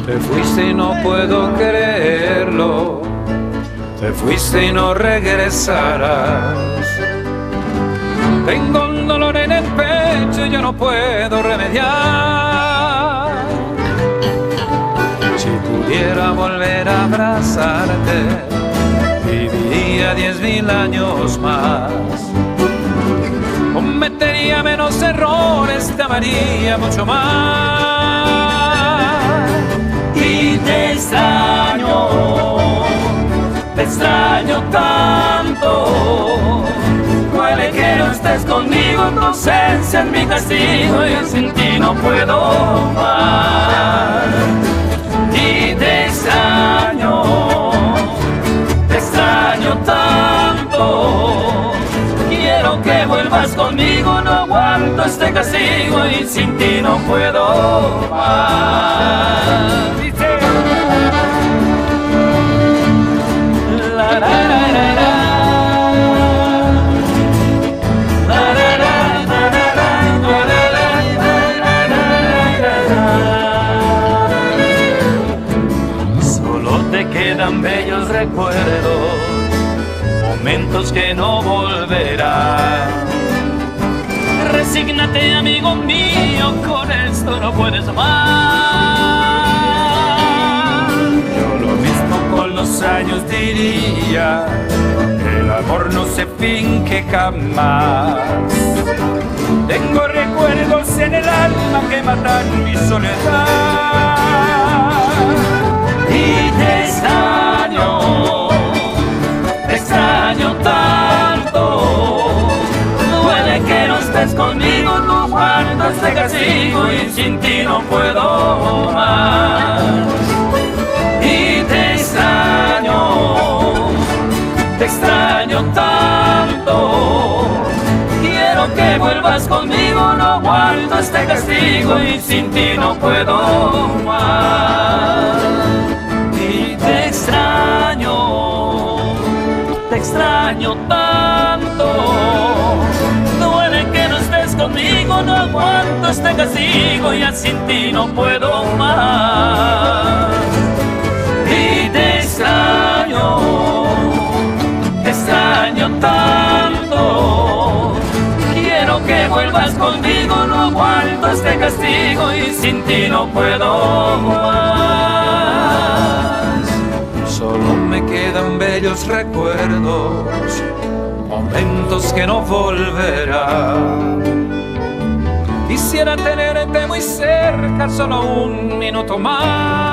Te fuiste y no puedo creerlo, te fuiste y no regresarás. Tengo un dolor en el pecho y yo no puedo remediar. Si pudiera volver a abrazarte, viviría 10.000 años más. Cometería menos errores, te amaría mucho más. Y te extraño tanto. Duele que no estés conmigo, tu ausencia es mi castigo y sin ti no puedo más. Y te extraño tanto. Quiero que vuelvas conmigo, no aguanto este castigo y sin ti no puedo más. Solo te quedan bellos recuerdos, momentos que no volverán. Resígnate, amigo mío, con esto no puedes más. Yo lo mismo con los años diría, el amor no se finge jamás. Tengo recuerdos en el alma que matan mi soledad. Y te extraño tanto. Duele que no estés conmigo, no aguanto este castigo y sin ti no puedo más. Y te extraño tanto. Quiero que vuelvas conmigo, no aguanto este castigo y sin ti no puedo más. Y te extraño tanto. Duele que no estés conmigo, no aguanto este castigo y ya sin ti no puedo más. Y te extraño tanto. Quiero que vuelvas conmigo, no aguanto este castigo y sin ti no puedo más. Solo me quedan bellos recuerdos, momentos que no volverán. Quisiera tenerte muy cerca, solo un minuto más.